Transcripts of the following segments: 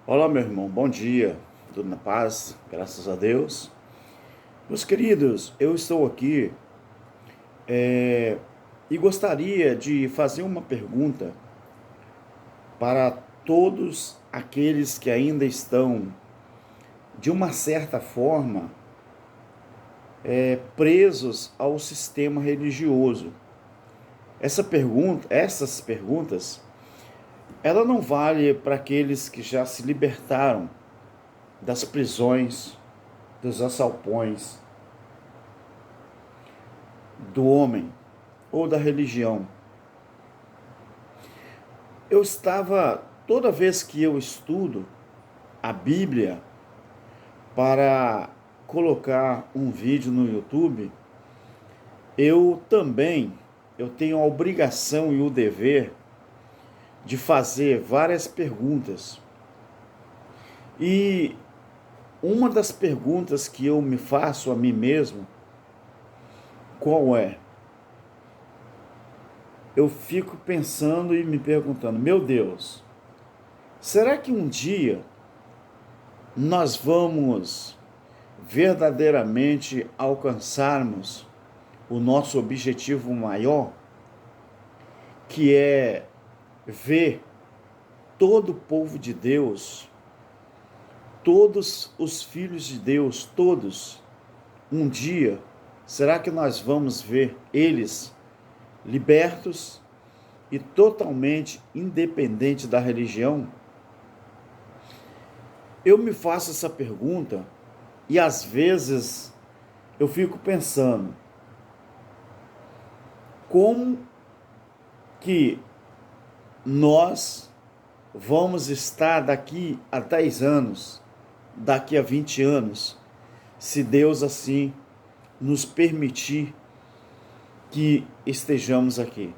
Olá, meu irmão, bom dia, tudo na paz, graças a Deus. Meus queridos, eu estou aqui e gostaria de fazer uma pergunta para todos aqueles que ainda estão, de uma certa forma, presos ao sistema religioso. Essas perguntas, ela não vale para aqueles que já se libertaram das prisões, dos assalpões do homem ou da religião. Toda vez que eu estudo a Bíblia para colocar um vídeo no YouTube, eu tenho a obrigação e o dever de fazer várias perguntas. E uma das perguntas que eu me faço a mim mesmo, qual é? Eu fico pensando e me perguntando, meu Deus, será que um dia nós vamos verdadeiramente alcançarmos o nosso objetivo maior, que é ver todo o povo de Deus, todos os filhos de Deus, todos, um dia, será que nós vamos ver eles libertos e totalmente independentes da religião? Eu me faço essa pergunta e às vezes eu fico pensando, como que nós vamos estar daqui a 10 anos, daqui a 20 anos, se Deus assim nos permitir que estejamos aqui.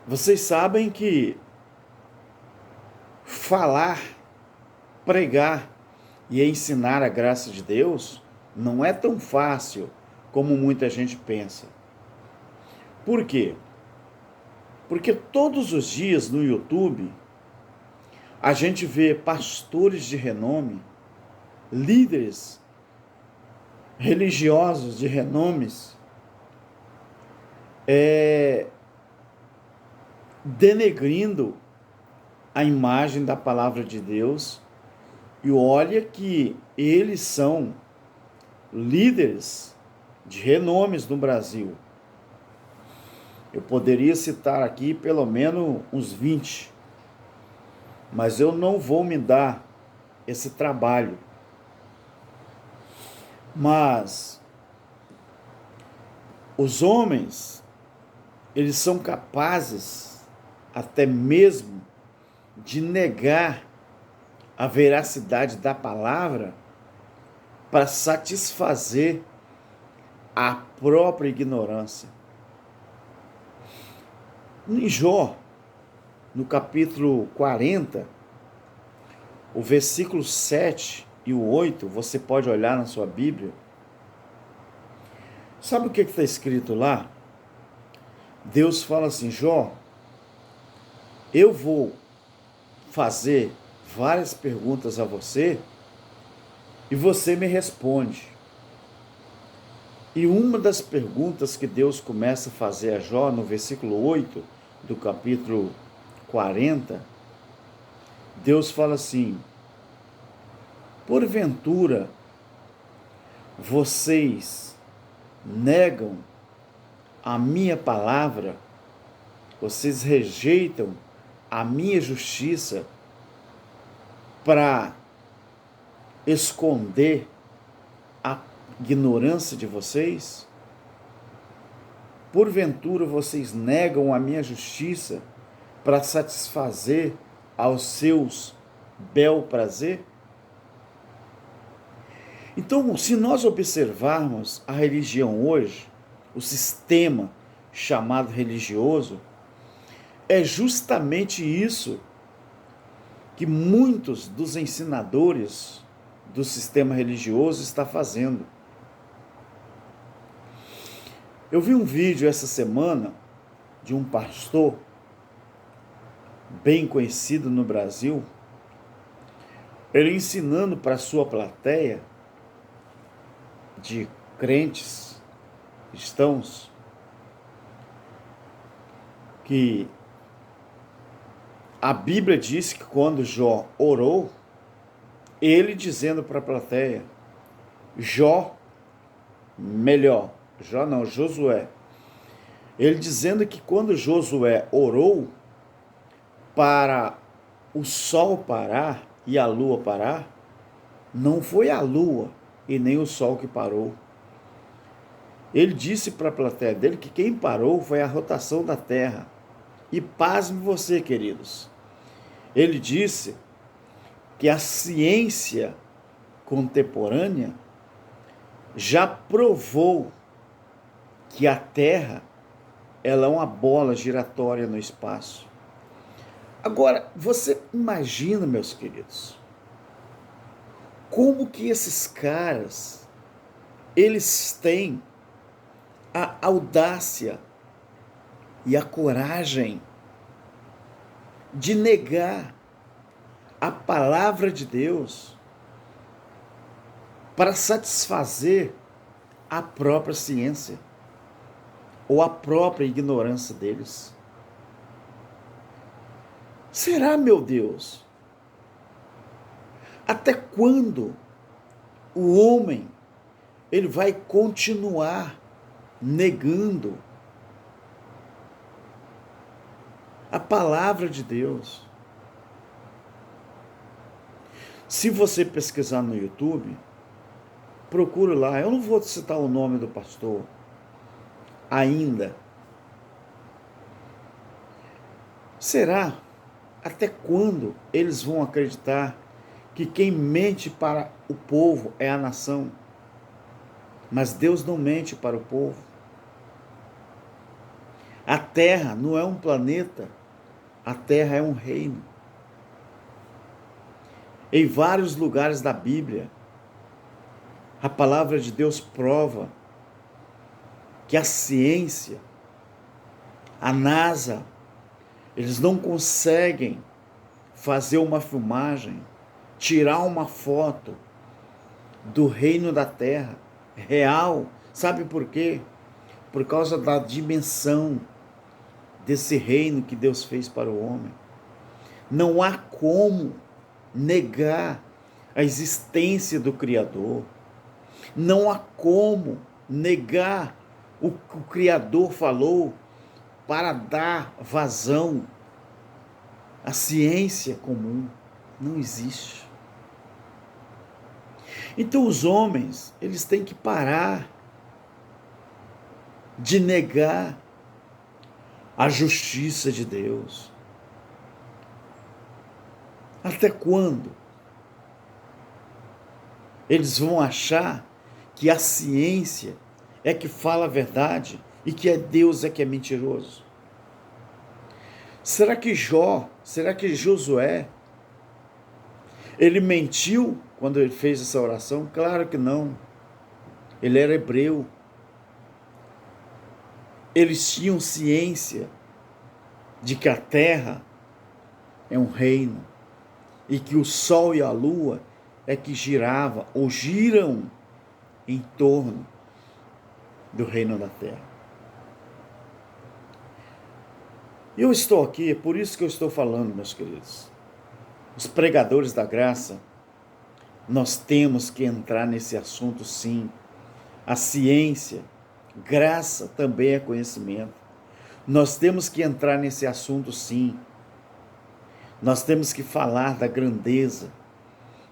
Vocês sabem que falar, pregar e ensinar a graça de Deus não é tão fácil como muita gente pensa. Por quê? Porque todos os dias no YouTube a gente vê pastores de renome, líderes religiosos de renomes, denegrindo a imagem da palavra de Deus. E olha que eles são líderes de renomes no Brasil. Eu poderia citar aqui pelo menos uns 20, mas eu não vou me dar esse trabalho. Mas os homens, eles são capazes até mesmo de negar a veracidade da palavra para satisfazer a própria ignorância. Em Jó, no capítulo 40, o versículo 7 e o 8, você pode olhar na sua Bíblia. Sabe o que está escrito lá? Deus fala assim, Jó, eu vou fazer várias perguntas a você e você me responde. E uma das perguntas que Deus começa a fazer a Jó, no versículo 8 do capítulo 40, Deus fala assim, porventura vocês negam a minha palavra, vocês rejeitam a minha justiça para esconder a ignorância de vocês? Porventura vocês negam a minha justiça para satisfazer aos seus bel prazer? Então, se nós observarmos a religião hoje, o sistema chamado religioso, é justamente isso que muitos dos ensinadores do sistema religioso estão fazendo. Eu vi um vídeo essa semana de um pastor bem conhecido no Brasil, ele ensinando para a sua plateia de crentes, cristãos, que a Bíblia diz que quando Jó orou, ele dizendo para a plateia, Josué, ele dizendo que quando Josué orou para o sol parar e a lua parar, não foi a lua e nem o sol que parou. Ele disse para a plateia dele que quem parou foi a rotação da terra. E pasme você, queridos. Ele disse que a ciência contemporânea já provou que a Terra ela é uma bola giratória no espaço. Agora, você imagina, meus queridos, como que esses caras, eles têm a audácia e a coragem de negar a palavra de Deus para satisfazer a própria ciência ou a própria ignorância deles. Será, meu Deus? Até quando o homem ele vai continuar negando a palavra de Deus? Se você pesquisar no YouTube, procure lá. Eu não vou citar o nome do pastor ainda. Será? Até quando eles vão acreditar que quem mente para o povo é a nação? Mas Deus não mente para o povo. A Terra não é um planeta, a Terra é um reino. Em vários lugares da Bíblia, a palavra de Deus prova que a ciência, a NASA, eles não conseguem fazer uma filmagem, tirar uma foto do reino da Terra real. Sabe por quê? Por causa da dimensão desse reino que Deus fez para o homem. Não há como negar a existência do Criador. Não há como negar o que o Criador falou para dar vazão à ciência comum. Não existe. Então os homens, eles têm que parar de negar a justiça de Deus. Até quando eles vão achar que a ciência é que fala a verdade e que Deus é que é mentiroso? Será que Josué, ele mentiu quando ele fez essa oração? Claro que não. Ele era hebreu. Eles tinham ciência de que a terra é um reino e que o sol e a lua é que girava ou giram em torno do reino da terra. Eu estou aqui, é por isso que eu estou falando, meus queridos. Os pregadores da graça, nós temos que entrar nesse assunto, sim. A ciência, graça também é conhecimento. Nós temos que entrar nesse assunto, sim. Nós temos que falar da grandeza,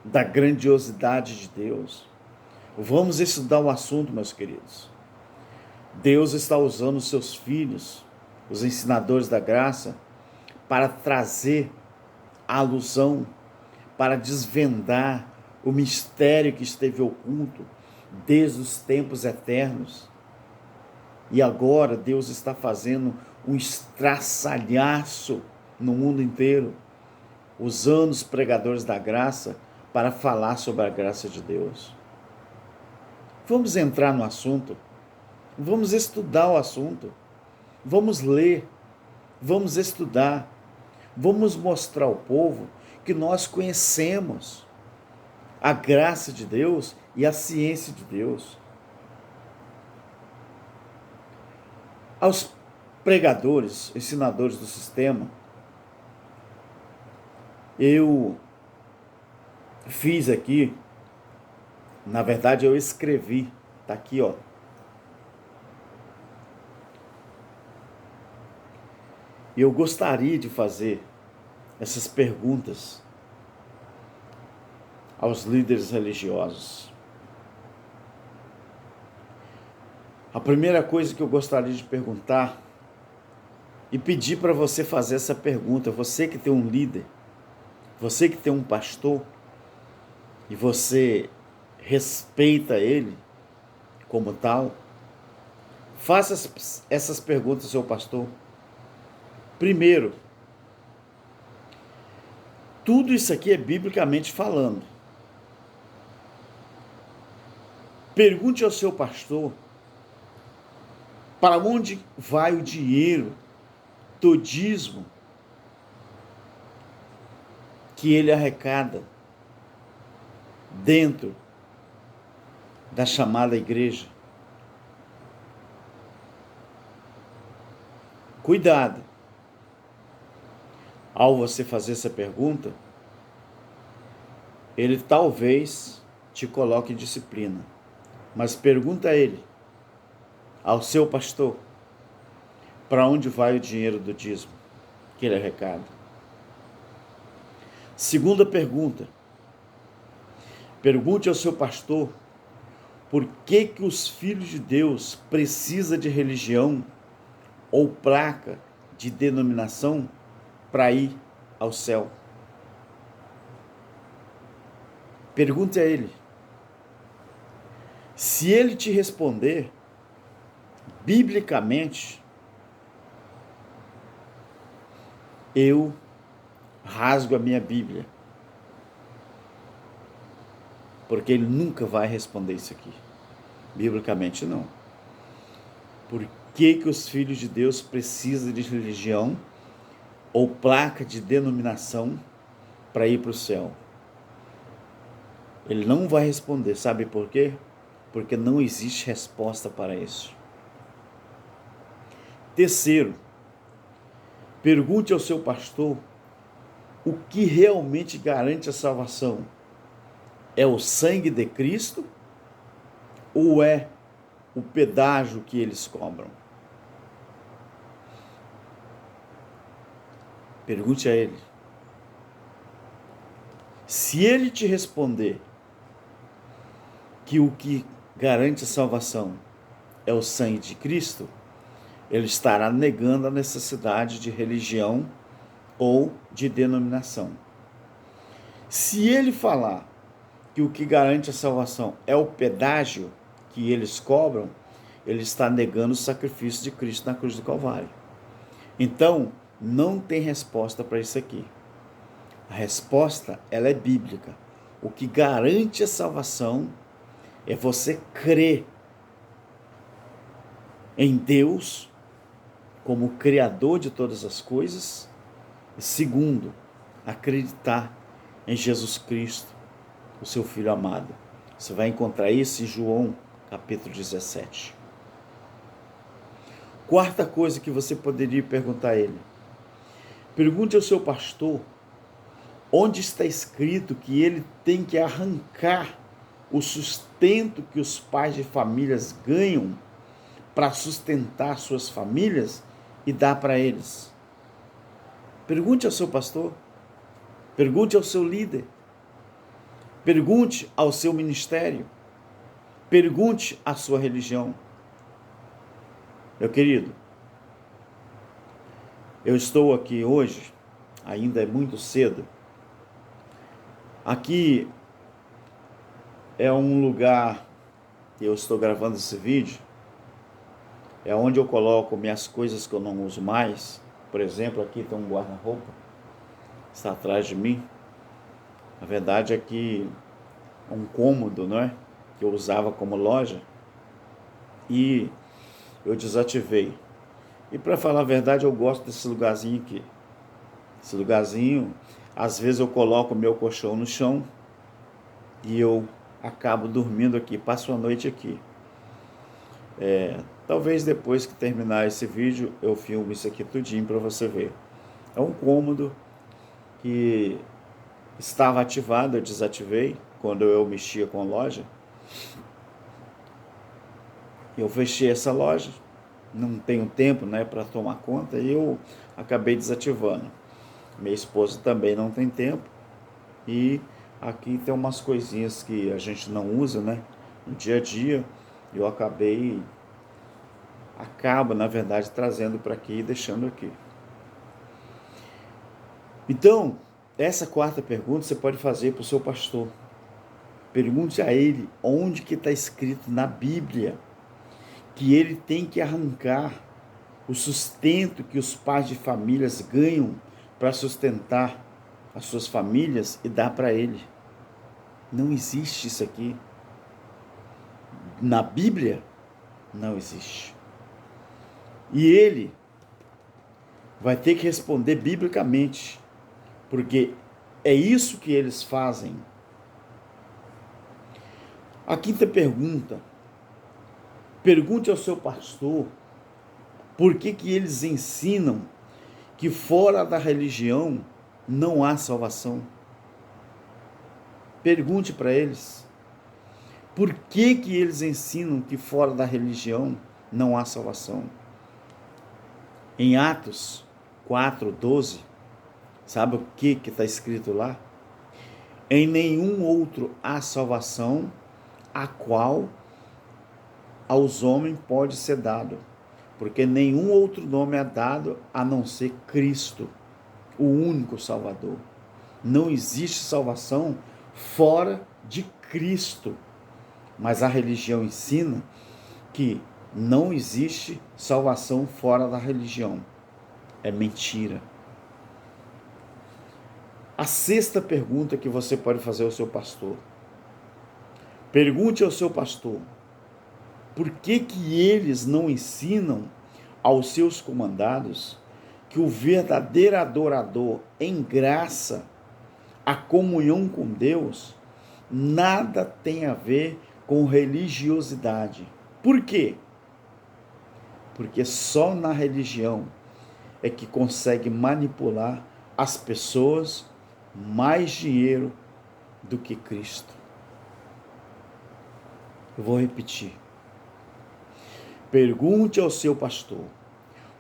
da grandiosidade de Deus. Vamos estudar o assunto, meus queridos. Deus está usando os seus filhos, os ensinadores da graça, para trazer a alusão, para desvendar o mistério que esteve oculto desde os tempos eternos. E agora Deus está fazendo um estraçalhaço no mundo inteiro, usando os pregadores da graça para falar sobre a graça de Deus. Vamos entrar no assunto, vamos estudar o assunto, vamos ler, vamos estudar. Vamos mostrar ao povo que nós conhecemos a graça de Deus e a ciência de Deus. Aos pregadores, ensinadores do sistema, eu fiz aqui, na verdade eu escrevi, tá aqui, ó. E eu gostaria de fazer essas perguntas aos líderes religiosos. A primeira coisa que eu gostaria de perguntar e pedir para você fazer essa pergunta, você que tem um líder, você que tem um pastor e você respeita ele como tal, faça essas perguntas ao seu pastor. Primeiro, tudo isso aqui é biblicamente falando. Pergunte ao seu pastor para onde vai o dinheiro do dízimo que ele arrecada dentro da chamada igreja. Cuidado. Ao você fazer essa pergunta, ele talvez te coloque em disciplina. Mas pergunta a ele, ao seu pastor, para onde vai o dinheiro do dízimo que ele arrecada. Segunda pergunta, pergunte ao seu pastor por que os filhos de Deus precisam de religião ou placa de denominação para ir ao céu. Pergunte a ele. Se ele te responder, biblicamente, eu rasgo a minha Bíblia. Porque ele nunca vai responder isso aqui. Biblicamente, não. Por que os filhos de Deus precisam de religião ou placa de denominação para ir para o céu? Ele não vai responder. Sabe por quê? Porque não existe resposta para isso. Terceiro, pergunte ao seu pastor o que realmente garante a salvação. É o sangue de Cristo ou é o pedágio que eles cobram? Pergunte a ele. Se ele te responder que o que garante a salvação é o sangue de Cristo, ele estará negando a necessidade de religião ou de denominação. Se ele falar que o que garante a salvação é o pedágio que eles cobram, ele está negando o sacrifício de Cristo na cruz do Calvário. Então, não tem resposta para isso aqui. A resposta, ela é bíblica. O que garante a salvação é você crer em Deus como Criador de todas as coisas. E segundo, acreditar em Jesus Cristo, o seu Filho amado. Você vai encontrar isso em João, capítulo 17. Quarta coisa que você poderia perguntar a ele. Pergunte ao seu pastor onde está escrito que ele tem que arrancar o sustento que os pais de famílias ganham para sustentar suas famílias e dar para eles. Pergunte ao seu pastor. Pergunte ao seu líder. Pergunte ao seu ministério. Pergunte à sua religião. Meu querido, eu estou aqui hoje, ainda é muito cedo. Aqui é um lugar que eu estou gravando esse vídeo, é onde eu coloco minhas coisas que eu não uso mais. Por exemplo, aqui tem um guarda-roupa, está atrás de mim. A verdade é que é um cômodo, não é? Que eu usava como loja e eu desativei. E para falar a verdade, eu gosto desse lugarzinho aqui. Esse lugarzinho, às vezes eu coloco o meu colchão no chão e eu acabo dormindo aqui, passo a noite aqui. Talvez depois que terminar esse vídeo eu filme isso aqui tudinho para você ver. É um cômodo que estava ativado, eu desativei quando eu mexia com a loja. Eu fechei essa loja, não tenho tempo, né, para tomar conta, e eu acabei desativando. Minha esposa também não tem tempo, e aqui tem umas coisinhas que a gente não usa, né, no dia a dia, e eu acabo, na verdade, trazendo para aqui e deixando aqui. Então, essa quarta pergunta você pode fazer para o seu pastor. Pergunte a ele onde que está escrito na Bíblia que ele tem que arrancar o sustento que os pais de famílias ganham para sustentar as suas famílias e dar para ele. Não existe isso aqui. Na Bíblia, não existe. E ele vai ter que responder biblicamente, porque é isso que eles fazem. A quinta pergunta: pergunte ao seu pastor por que eles ensinam que fora da religião não há salvação. Pergunte para eles por que eles ensinam que fora da religião não há salvação. Em Atos 4:12, sabe o que está escrito lá? Em nenhum outro há salvação, a qual aos homens pode ser dado, porque nenhum outro nome é dado a não ser Cristo, o único Salvador. Não existe salvação fora de Cristo, mas a religião ensina que não existe salvação fora da religião. É mentira. A sexta pergunta que você pode fazer ao seu pastor: pergunte ao seu pastor por que eles não ensinam aos seus comandados que o verdadeiro adorador em graça, a comunhão com Deus, nada tem a ver com religiosidade. Por quê? Porque só na religião é que consegue manipular as pessoas mais dinheiro do que Cristo. Eu vou repetir. Pergunte ao seu pastor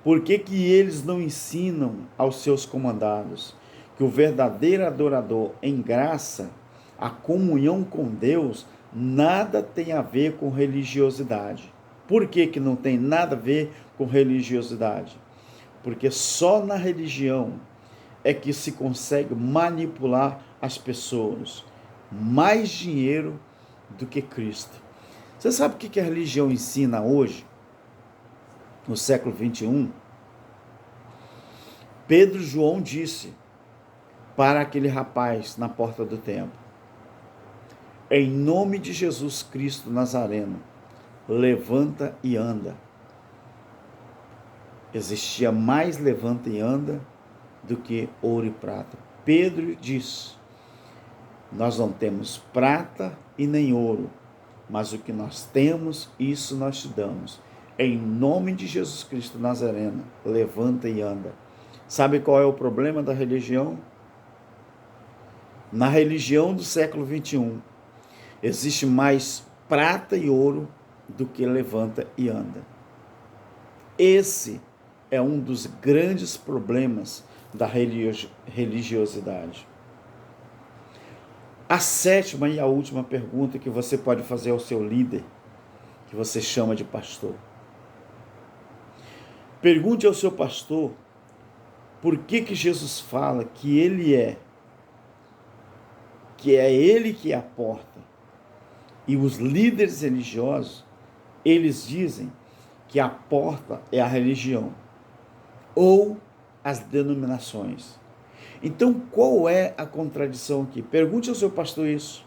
por que eles não ensinam aos seus comandados que o verdadeiro adorador em graça, a comunhão com Deus, nada tem a ver com religiosidade. Por que não tem nada a ver com religiosidade? Porque só na religião é que se consegue manipular as pessoas. Mais dinheiro do que Cristo. Você sabe o que a religião ensina hoje? No século 21? Pedro e João disse para aquele rapaz na porta do templo: em nome de Jesus Cristo Nazareno, levanta e anda. Existia mais levanta e anda do que ouro e prata. Pedro disse: nós não temos prata e nem ouro, mas o que nós temos, isso nós te damos. Em nome de Jesus Cristo Nazareno, levanta e anda. Sabe qual é o problema da religião? Na religião do século 21, existe mais prata e ouro do que levanta e anda. Esse é um dos grandes problemas da religiosidade. A sétima e a última pergunta que você pode fazer ao seu líder, que você chama de pastor. Pergunte ao seu pastor por que Jesus fala que ele é ele que é a porta. E os líderes religiosos, eles dizem que a porta é a religião ou as denominações. Então, qual é a contradição aqui? Pergunte ao seu pastor isso.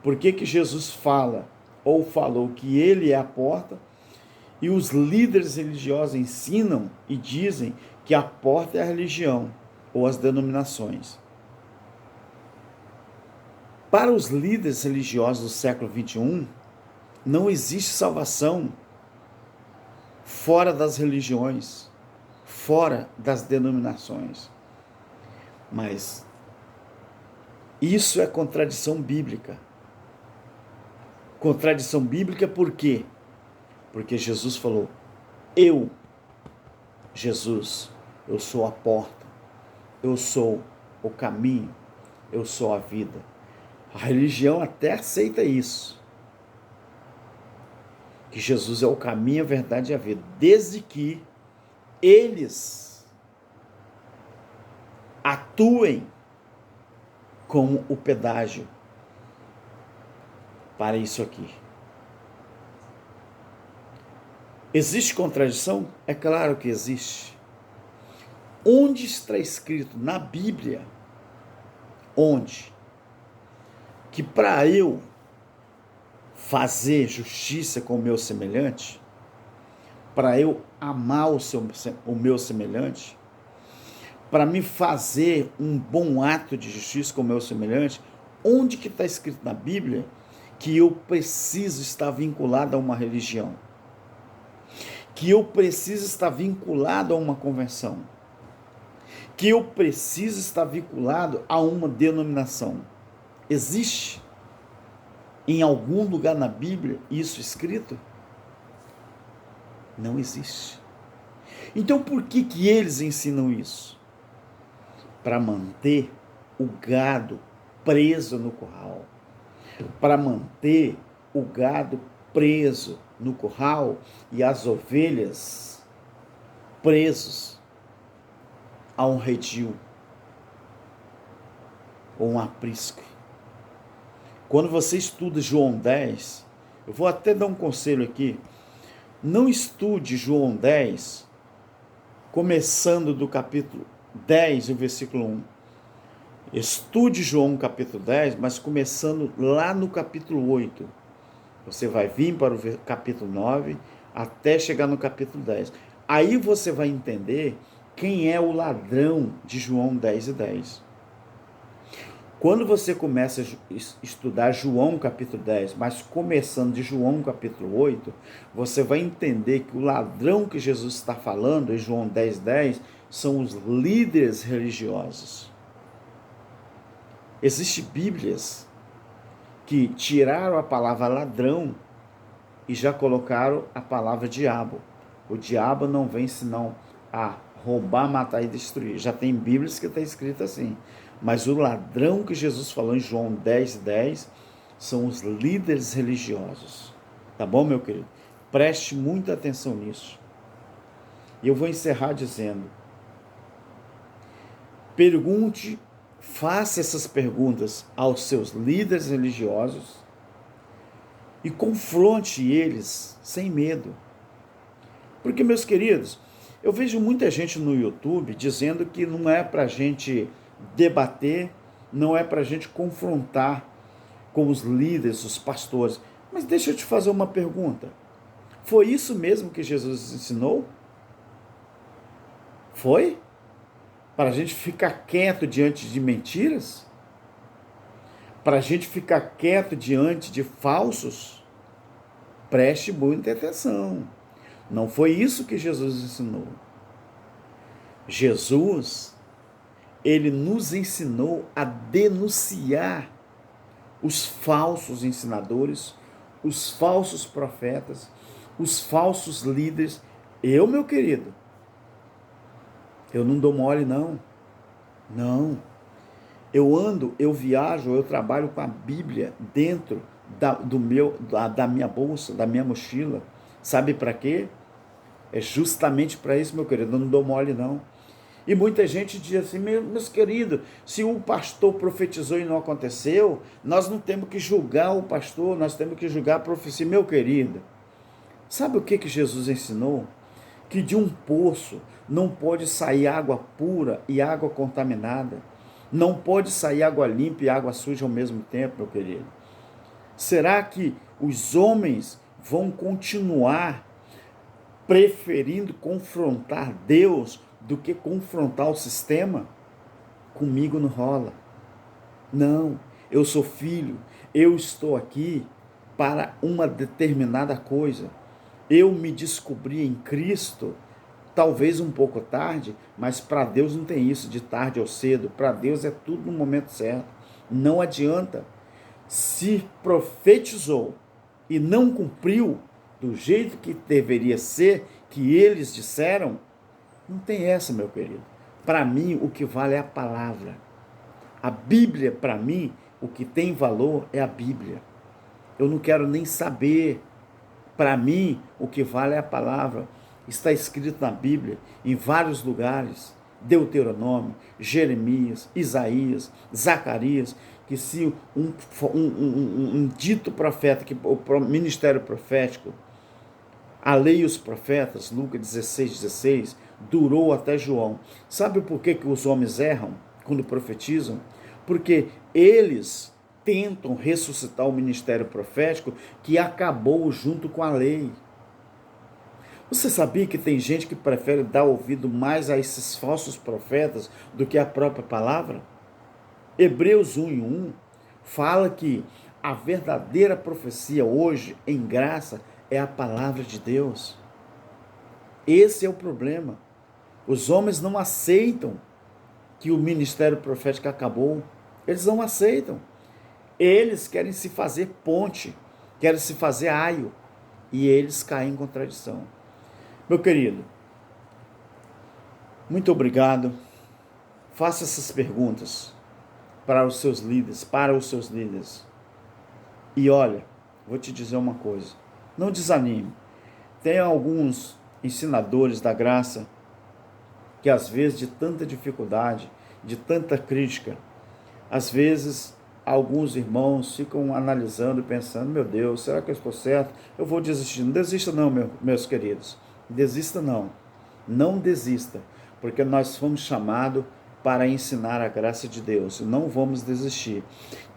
Por que Jesus fala ou falou que ele é a porta e os líderes religiosos ensinam e dizem que a porta é a religião ou as denominações. Para os líderes religiosos do século XXI, não existe salvação fora das religiões, fora das denominações. Mas isso é contradição bíblica. Contradição bíblica por quê? Porque Jesus falou, Jesus, eu sou a porta, eu sou o caminho, eu sou a vida. A religião até aceita isso, que Jesus é o caminho, a verdade e a vida, desde que eles atuem como o pedágio para isso aqui. Existe contradição? É claro que existe. Onde está escrito na Bíblia, onde? Que para eu fazer justiça com o meu semelhante, para eu amar o meu semelhante, para me fazer um bom ato de justiça com o meu semelhante, onde que está escrito na Bíblia que eu preciso estar vinculado a uma religião? Que eu preciso estar vinculado a uma conversão? Que eu preciso estar vinculado a uma denominação? Existe em algum lugar na Bíblia isso escrito? Não existe. Então por que eles ensinam isso? Para manter o gado preso no curral. Para manter o gado preso no curral e as ovelhas presos a um redil ou um aprisco. Quando você estuda João 10, eu vou até dar um conselho aqui, não estude João 10 começando do capítulo 10, o versículo 1. Estude João capítulo 10, mas começando lá no capítulo 8. Você vai vir para o capítulo 9 até chegar no capítulo 10. Aí você vai entender quem é o ladrão de João 10 e 10. Quando você começa a estudar João capítulo 10, mas começando de João capítulo 8, você vai entender que o ladrão que Jesus está falando em João 10, 10 são os líderes religiosos. Existem Bíblias que tiraram a palavra ladrão e já colocaram a palavra diabo. O diabo não vem senão a roubar, matar e destruir. Já tem Bíblias que está escrito assim. Mas o ladrão que Jesus falou em João 10, 10 são os líderes religiosos. Tá bom, meu querido? Preste muita atenção nisso. E eu vou encerrar dizendo: pergunte, faça essas perguntas aos seus líderes religiosos e confronte eles sem medo. Porque, meus queridos, eu vejo muita gente no YouTube dizendo que não é para a gente debater, não é para a gente confrontar com os líderes, os pastores. Mas deixa eu te fazer uma pergunta. Foi isso mesmo que Jesus ensinou? Foi? Para a gente ficar quieto diante de mentiras? Para a gente ficar quieto diante de falsos? Preste muita atenção. Não foi isso que Jesus ensinou. Jesus, ele nos ensinou a denunciar os falsos ensinadores, os falsos profetas, os falsos líderes. Eu, meu querido, eu não dou mole, não. Não. Eu viajo, eu trabalho com a Bíblia dentro da minha bolsa, da minha mochila. Sabe para quê? É justamente para isso, meu querido. Eu não dou mole, não. E muita gente diz assim: meus queridos, se o pastor profetizou e não aconteceu, nós não temos que julgar o pastor, nós temos que julgar a profecia. Meu querido, sabe o que Jesus ensinou? Que de um poço não pode sair água pura e água contaminada. Não pode sair água limpa e água suja ao mesmo tempo, meu querido. Será que os homens vão continuar preferindo confrontar Deus do que confrontar o sistema? Comigo não rola. Não, eu sou filho, eu estou aqui para uma determinada coisa. Eu me descobri em Cristo, talvez um pouco tarde, mas para Deus não tem isso de tarde ou cedo. Para Deus é tudo no momento certo. Não adianta. Se profetizou e não cumpriu do jeito que deveria ser, que eles disseram, não tem essa, meu querido. Para mim, o que vale é a palavra. A Bíblia, para mim, o que tem valor é a Bíblia. Eu não quero nem saber. Para mim, o que vale é a palavra. Está escrito na Bíblia, em vários lugares. Deuteronômio, Jeremias, Isaías, Zacarias, que se um dito profeta, que o ministério profético, a lei e os profetas, Lucas 16, durou até João. Sabe por que os homens erram quando profetizam? Porque eles tentam ressuscitar o ministério profético que acabou junto com a lei. Você sabia que tem gente que prefere dar ouvido mais a esses falsos profetas do que a própria palavra? Hebreus 1:1 fala que a verdadeira profecia hoje, em graça, é a palavra de Deus. Esse é o problema. Os homens não aceitam que o ministério profético acabou. Eles não aceitam. Eles querem se fazer ponte, querem se fazer aio, e eles caem em contradição. Meu querido, muito obrigado. Faça essas perguntas para os seus líderes. E olha, vou te dizer uma coisa, não desanime. Tem alguns ensinadores da graça que às vezes de tanta dificuldade, de tanta crítica, às vezes alguns irmãos ficam analisando e pensando, meu Deus, será que eu estou certo? Eu vou desistir. Não desista não, meus queridos. Desista não. Não desista, porque nós fomos chamados para ensinar a graça de Deus. Não vamos desistir.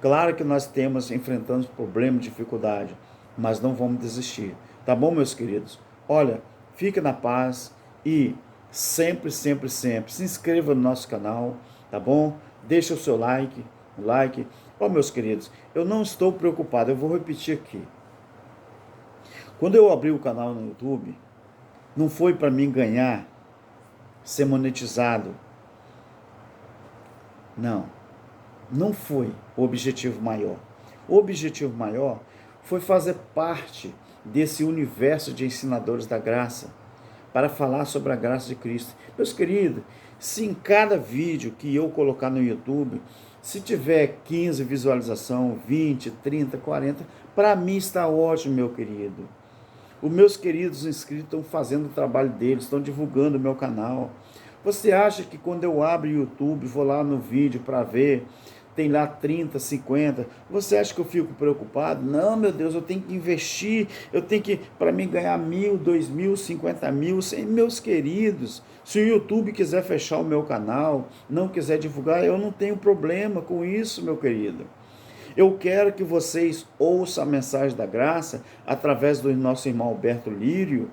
Claro que nós enfrentamos problemas, dificuldade, mas não vamos desistir. Tá bom, meus queridos? Olha, fique na paz e sempre se inscreva no nosso canal, tá bom? Deixa o seu like. Meus queridos, eu não estou preocupado, eu vou repetir aqui. Quando eu abri o canal no YouTube, não foi para mim ganhar, ser monetizado. Não foi o objetivo maior. O objetivo maior foi fazer parte desse universo de ensinadores da graça, para falar sobre a graça de Cristo. Meus queridos, se em cada vídeo que eu colocar no YouTube, se tiver 15 visualização, 20, 30, 40, para mim está ótimo, meu querido. Os meus queridos inscritos estão fazendo o trabalho deles, estão divulgando o meu canal. Você acha que quando eu abro o YouTube, vou lá no vídeo para ver, tem lá 30, 50, você acha que eu fico preocupado? Não, meu Deus, eu tenho que investir, eu tenho que, para mim ganhar 1.000, 2.000, 50.000, 100, meus queridos, se o YouTube quiser fechar o meu canal, não quiser divulgar, eu não tenho problema com isso, meu querido. Eu quero que vocês ouçam a mensagem da graça através do nosso irmão Alberto Lírio,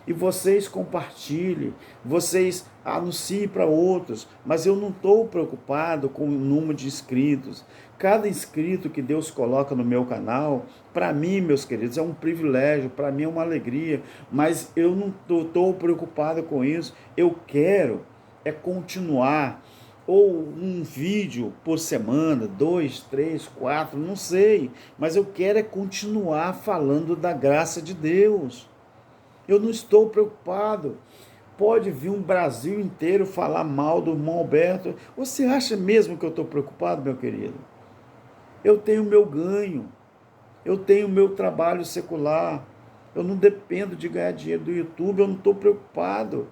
e vocês compartilhem, vocês anunciem para outros, mas eu não estou preocupado com o número de inscritos. Cada inscrito que Deus coloca no meu canal, para mim, meus queridos, é um privilégio, para mim é uma alegria, mas eu não estou preocupado com isso. Eu quero continuar, ou um vídeo por semana, 2, 3, 4, não sei, mas eu quero continuar falando da graça de Deus. Eu não estou preocupado. Pode vir um Brasil inteiro falar mal do irmão Alberto. Você acha mesmo que eu estou preocupado, meu querido? Eu tenho meu ganho. Eu tenho meu trabalho secular. Eu não dependo de ganhar dinheiro do YouTube. Eu não estou preocupado.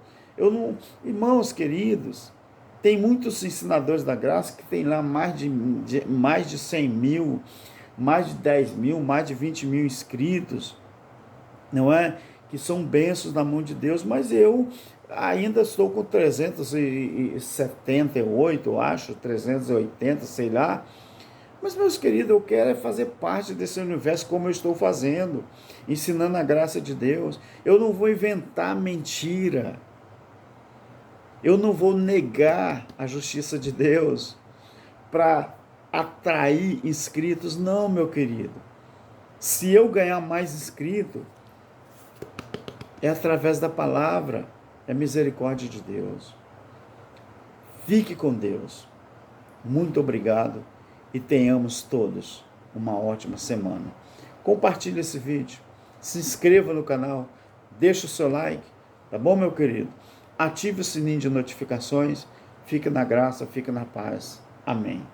Irmãos queridos, tem muitos ensinadores da graça que tem lá mais de 100 mil, mais de 10 mil, mais de 20 mil inscritos. Não é? Que são bênçãos na mão de Deus, mas eu ainda estou com 378, eu acho, 380, sei lá. Mas, meus queridos, eu quero fazer parte desse universo como eu estou fazendo, ensinando a graça de Deus. Eu não vou inventar mentira. Eu não vou negar a justiça de Deus. para atrair inscritos. Não, meu querido. Se eu ganhar mais inscritos, é através da palavra, é misericórdia de Deus. Fique com Deus. Muito obrigado e tenhamos todos uma ótima semana. Compartilhe esse vídeo, se inscreva no canal, deixe o seu like, tá bom, meu querido? Ative o sininho de notificações, fique na graça, fique na paz. Amém.